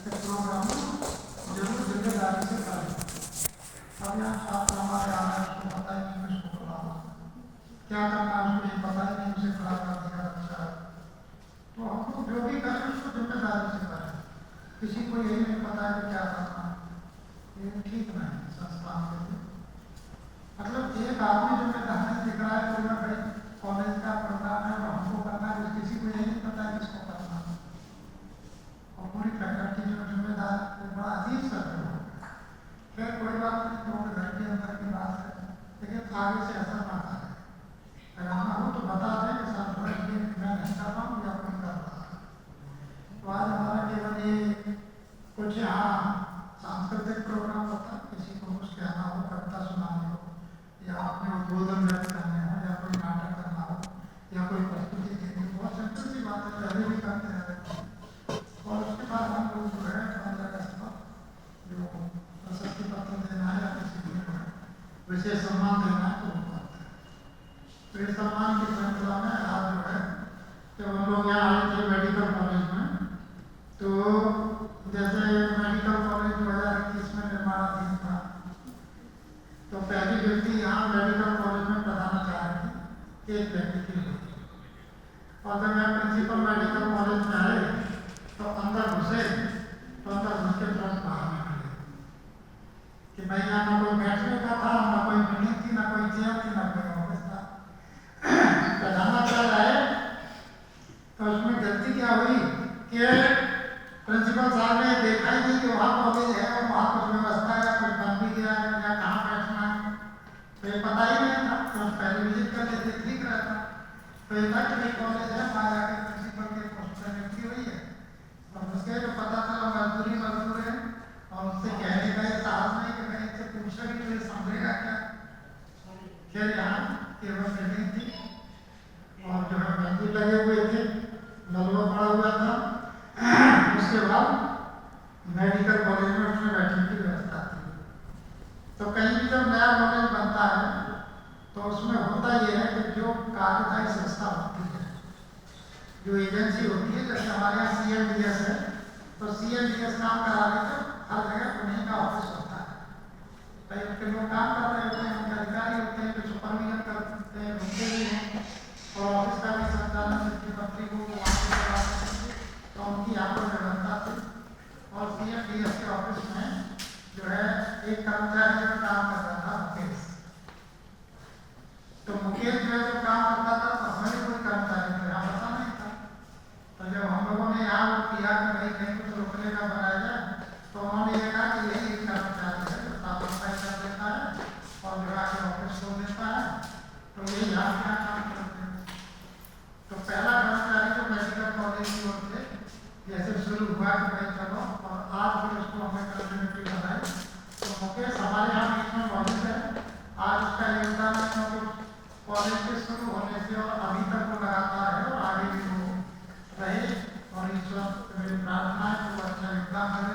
इस प्रोग्राम को जरूर जिम्मेदारी से करें। अब यहाँ छात्र हमारे आ रहे हैं, उसको पता ही नहीं उसको पढ़ाना क्या करना है, उसको ये पता ही नहीं, उसे खड़ा कर दिया अच्छा है। तो हमको जो भी करें उसको जिम्मेदारी से करें। किसी को यही नहीं पता है कि क्या करना है, ये ठीक नहीं संस्थान के लिए। मतलब एक आदमी जिम्मेदारी दिख रहा है तो भाई कॉलेज का प्रोग्राम है और हमको करना है, किसी को यही नहीं पता है किसको करना है। और पूरी फैकल्टी जो जिम्मेदार बड़ा अजीब सा हो। फिर कोई बात नहीं, तो घर के अंदर की बात है, लेकिन आगे से ऐसा ना आए। अगर हम हो तो बता दें कि साथ में ये मैं नहीं कर रहा हूँ या कोई कर रहा है। तो आज हमारा केवल ये कुछ यहाँ सांस्कृतिक प्रोग्राम होता है, किसी को कुछ कहना हो, कविता सुनानी हो, या अपने उद्बोधन व्यक्त करने हो, या कोई नाटक करना हो, या कोई प्रस्तुति देनी हो। बहुत सिंपल सी बात है, पहले भी करते रहते हैं। और उसके बाद हम लोग जो है 15 अगस्त पर जो प्रशस्ति पत्र देना है या किसी को विशेष सम्मान देना है तो वो करते हैं। तो इस सम्मान की श्रृंखला में आज जो है जब हम लोग यहाँ आए थे मेडिकल कॉलेज में, तो जैसे मेडिकल कॉलेज 2021 में निर्माणाधीन था, तो पहली व्यक्ति यहाँ मेडिकल कॉलेज में प्रधानाचार्य थी, एक व्यक्ति थी। और जब मैं प्रिंसिपल मेडिकल कॉलेज में आए तो अंदर घुसे, तो अंदर घुस के तुरंत बाहर निकले कि भाई यहाँ ना कोई बैठने का था, ना कोई मीटिंग थी, ना कोई चेयर थी, ना कोई ऑफिस था। प्रधानाचार्य आए तो उसमें गलती क्या हुई कि प्रिंसिपल साहब ने देखा ही नहीं कि वहाँ कॉलेज है और वहाँ कुछ व्यवस्था है, कुछ बन भी गया है या कहाँ बैठना है, तो ये पता ही नहीं था। तो पहले विजिट कर लेते ठीक रहता, तो ये था कि कॉलेज है, वहाँ जाकर प्रिंसिपल के पोस्ट पर नियुक्ति हुई है। और उसके जो पता चला मजदूर है, और उससे कहने का ये साहस नहीं कि मैं इससे पूछा कि मुझे समझेगा क्या। फिर यहाँ केवल बिल्डिंग थी और जो है मजदूर लगे हुए थे, नलवा पड़ा हुआ था। उसके बाद मेडिकल कॉलेज में उसमें बैठने की व्यवस्था थी। तो कहीं भी जब नया कॉलेज बनता है तो उसमें होता यह है कि जो कार्यदायी संस्था होती है, जो एजेंसी होती है, जैसे हमारे यहाँ CMDS है, तो CMDS काम करा देकर हर जगह उन्हीं का ऑफिस होता है। कई उनके लोग काम कर रहे होते हैं, उनके अधिकारी होते हैं, जो सुपरविजन करते हैं, उनके भी हैं, और ऑफिस का भी संचालन जिसकी पत्री को वहाँ से करवाते हैं, तो उनकी यहाँ पर व्यवस्था थी। और CMDS के ऑफिस में जो है एक कर्मचारी जो काम कर रहा था, मुकेश। तो मुकेश जो है जब काम करता था तो हमें कोई कर्मचारी को यहाँ पता नहीं था। तो जब हम लोगों ने यहाँ वो किया कि भाई कहीं कुछ रोकने का बनाया जाए, तो उन्होंने ये कहा कि यही एक कर्मचारी है जो साफ सफाई कर देता है और जो आके ऑफिस खोल देता है, तो यही यहाँ क्या काम करते हैं। तो पहला कर्मचारी जो मेडिकल कॉलेज की ओर से जैसे शुरू हुआ कि भाई चलो, और आज फिर उसको हमने कम्युनिटी बनाई। तो मुकेश हमारे यहाँ बीच में मौजूद है। आज उसका योगदान है क्योंकि कॉलेज के शुरू होने से और अभी तक वो लगातार है और आगे भी वो रहे। और ईश्वर से मेरी प्रार्थना है कि वो अच्छा योगदान करे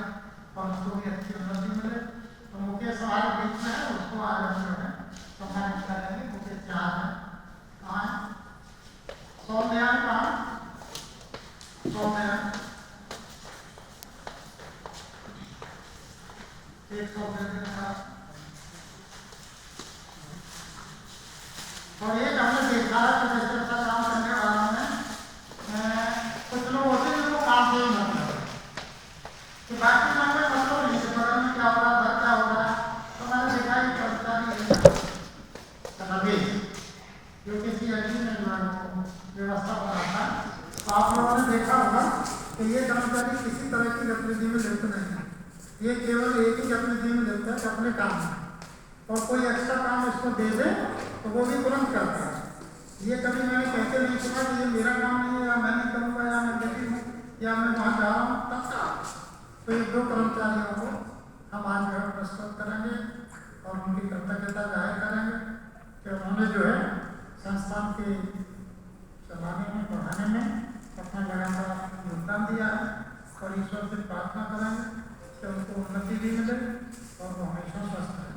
और उसको भी अच्छी उन्नति मिले। तो मुकेश हमारे बीच में है, उसको आज हम जो है सम्मानित करेंगे। मुकेश क्या है, कहाँ है? सौम्या कहाँ? सौम्या 100 के साथ। और एक हमने देखा है कि जैसे अच्छा काम करने वालों में कुछ लोग होते हैं जो काम से ही मतलब कि बाकी काम में मतलब नहीं, बगल में क्या हो रहा है, क्या हो रहा है। तो मैंने देखा कि कर्मचारी रमेश जो किसी अजीब ने व्यवस्था बनाता है, तो आप लोगों ने देखा होगा कि ये कर्मचारी किसी तरह की गतिविधि में लिप्त नहीं है। ये केवल एक ही गतिविधि में लिप्त है कि अपने काम में, और कोई एक्स्ट्रा काम इसको दे दे तो वो भी तुरंत करता है। ये कभी मैंने कहते नहीं सुना कि ये मेरा काम नहीं है, या मैं नहीं करूँगा, या मैं गरीब हूँ, या मैं वहाँ जा रहा हूँ, तब का। तो ये 2 कर्मचारियों को हम आज जो है पुरस्कृत करेंगे और उनकी कृतज्ञता जाहिर करेंगे कि उन्होंने जो है संस्थान के चलाने में, पढ़ाने में अपना लगातार योगदान दिया है। और ईश्वर से प्रार्थना करेंगे कि उनको उन्नति भी मिले और वो हमेशा स्वस्थ रहे।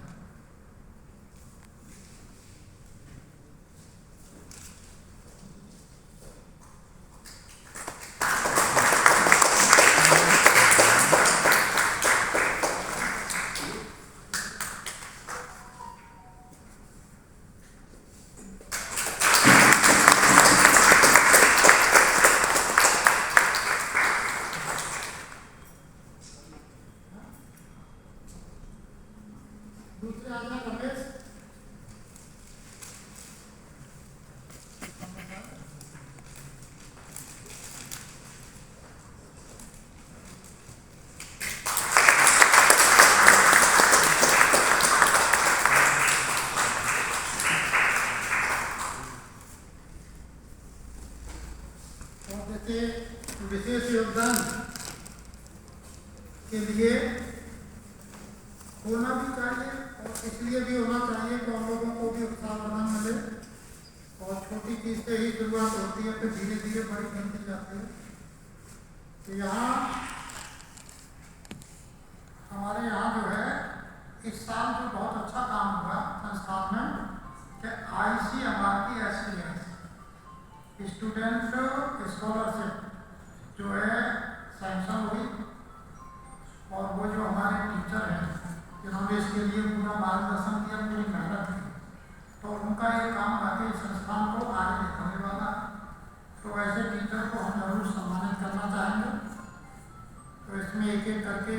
दूसरे आ जाए कमलेश। विशेष योगदान के लिए होना भी चाहिए और इसलिए भी होना चाहिए कि हम लोगों को भी उत्साहवर्धन मिले और छोटी चीज से ही शुरुआत होती है, फिर धीरे धीरे बड़ी बनती जाती है। तो यहाँ हमारे यहाँ जो है इस साल जो बहुत अच्छा काम हुआ संस्थान में कि ICMR की SPS स्टूडेंट स्कॉलरशिप जो है सैंक्शन हुई और वो जो हमारे टीचर हैं जिन्होंने इसके लिए पूरा मार्गदर्शन किया, पूरी मेहनत की, तो उनका ये काम बाकी संस्थान को आगे दिखाने वाला। तो ऐसे टीचर को हम जरूर सम्मानित करना चाहेंगे। तो इसमें एक एक करके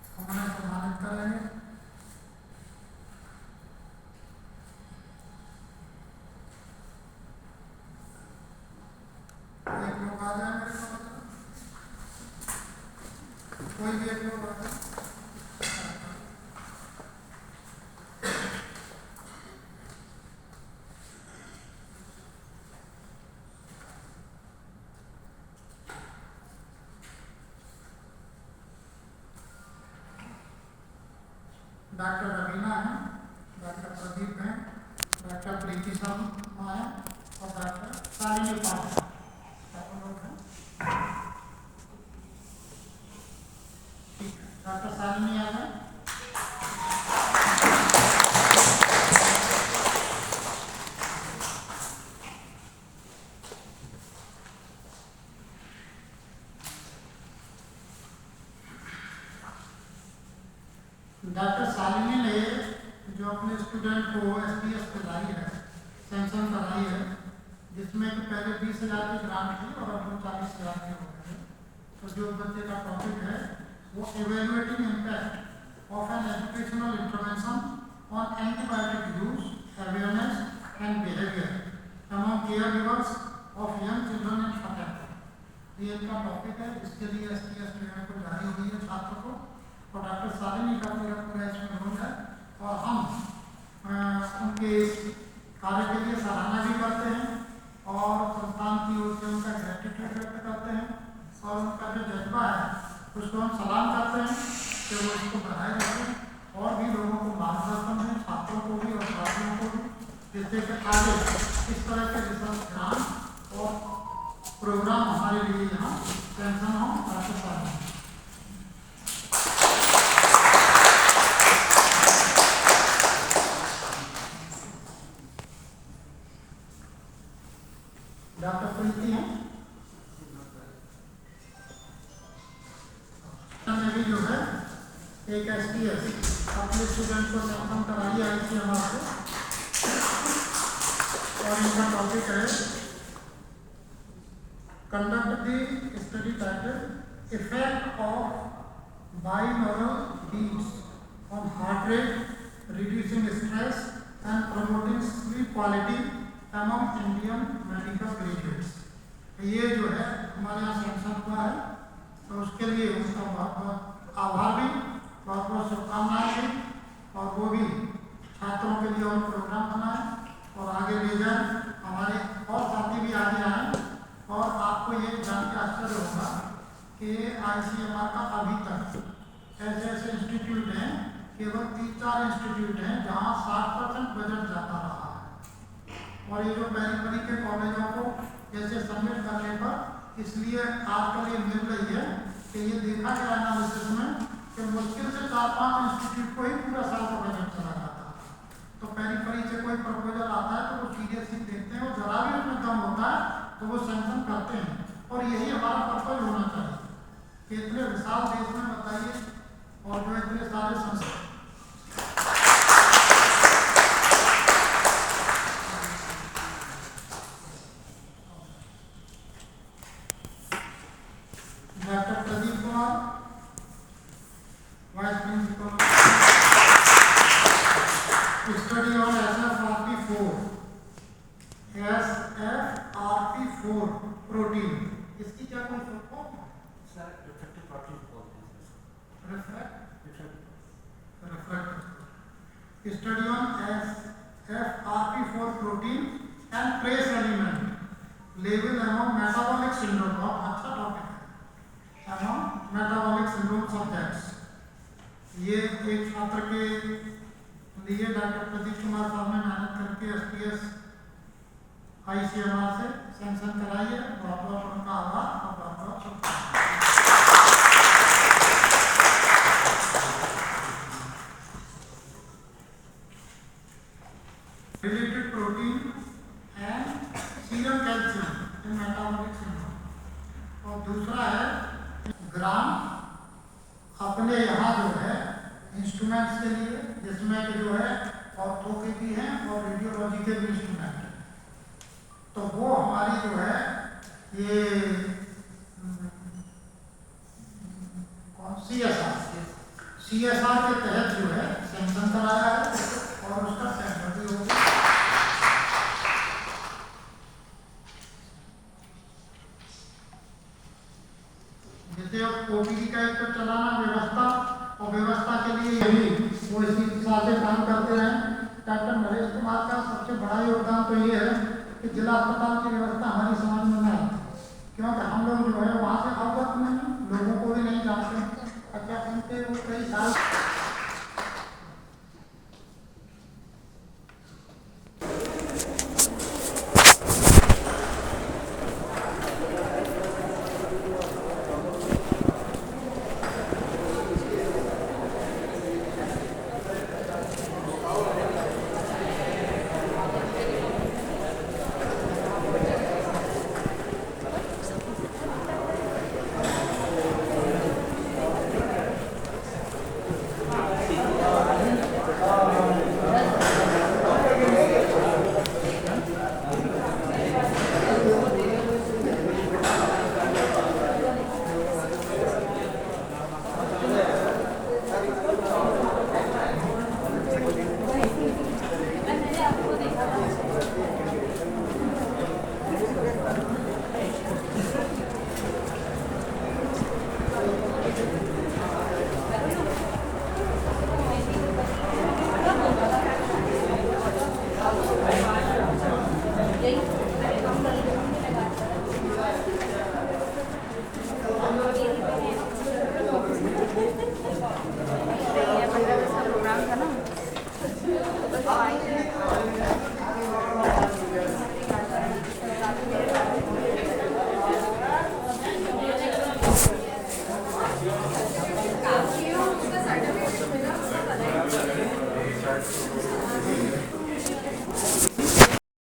हम उन्हें सम्मानित करेंगे। एक लोग आ जाए मेरे पास, कोई भी एक लोग आ जाए। डॉक्टर रवीना है, डॉक्टर प्रदीप हैं, डॉक्टर प्रीति शर्मा है और डॉक्टर सारिणी पाठ है। ठीक है, डॉक्टर सारिणी आ गए। डॉक्टर शालिनी ने जो अपने स्टूडेंट को SPS कराई है, सैंक्शन कराई है, जिसमें कि पहले 20,000 की ग्रांट थी और अब 40,000 की हो गई है। तो जो बच्चे का टॉपिक है वो evaluating impact of an educational intervention on antibiotic use awareness and behaviour among care givers of young children in Fatehpur. ये इनका टॉपिक है, इसके लिए SPS ट्रेनर को जारी हुई है छात्र को और डॉक्टर शालिनी का पूरा इसमें रोल है और हम उनके कार्य के लिए सराहना भी करते हैं और संस्थान की ओर से उनका ग्रेटिट्यूड व्यक्त करते हैं और उनका जो जज्बा है उसको हम सलाम करते हैं कि वो इसको बढ़ाए रखें और भी लोगों को मार्गदर्शन दें, छात्रों को भी और छात्रों को भी, जिससे कि आगे इस तरह के रिसर्च ग्रांट और प्रोग्राम हमारे लिए यहाँ सैंक्शन हो। डॉक्टर शालिनी डॉक्टर प्रीति हैं में भी जो है एक SPS अपने स्टूडेंट को सैंक्शन कराई ICMR से और इनका टॉपिक है conduct the study title effect of binaural beats on heart rate, reducing stress and promoting sleep quality among Indian medical graduates. ये जो है हमारे यहाँ सैंक्शन हुआ है, तो उसके लिए उसका बहुत बहुत आभार भी, बहुत बहुत शुभकामनाएं भी और वो भी छात्रों के लिए और प्रोग्राम बनाए और आगे ले जाए। हमारे और साथी भी आगे आए और आपको ये जान के आश्चर्य होगा कि ICMR का अभी तक ऐसे ऐसे इंस्टीट्यूट हैं, केवल 3-4 इंस्टीट्यूट हैं जहाँ 60% बजट जाता रहा है और ये जो पेरिफेरी के कॉलेजों को जैसे सबमिट करने पर इसलिए आजकल ये मिल रही है कि ये देखा गया एनालिसिस में कि मुश्किल से 4-5 इंस्टीट्यूट को ही पूरा साल का बजट चला जाता है। तो पेरिफेरी से कोई प्रपोजल आता है तो वो सीरियसली देखते हैं और जरा भी उसमें कम होता है तो वो सैंक्शन करते हैं और यही हमारा पर्पज होना चाहिए कि इतने विशाल देश में बताइए और जो इतने सारे संस्थान doctor Pradeep Kumar vice principal Study on FRP4 protein and trace element label among metabolic syndrome बहुत अच्छा टॉपिक है among metabolic syndrome subjects। ये एक छात्र के लिए डॉक्टर प्रदीप कुमार साहब ने मेहनत करके SPS ICMR से सैंक्शन कराई है। बहुत बहुत उनका आभार और बहुत बहुत शुभकामनाएं। Related protein and serum calcium in metabolic syndrome। और दूसरा है ग्राम अपने यहाँ जो है इंस्ट्रूमेंट्स के लिए, जिसमें कि जो है ऑर्थो के भी हैं और रेडियोलॉजी के भी इंस्ट्रूमेंट हैं। तो वो हमारी जो है ये CSR के तहत जो है सैंक्शन कराया है और उसका सेंटर भी हो गया। जैसे अब OPD का एक तो चलाना व्यवस्था, और व्यवस्था के लिए यही वो इसी साल से काम करते हैं। डॉक्टर नरेश कुमार का सबसे बड़ा योगदान तो ये है कि जिला अस्पताल की व्यवस्था हमारी समाज में नहीं, क्योंकि हम लोग जो है वहाँ से अवगत नहीं, लोगों को भी नहीं जानते। अच्छा उनके वो कई साल प्रोग्राम था ना।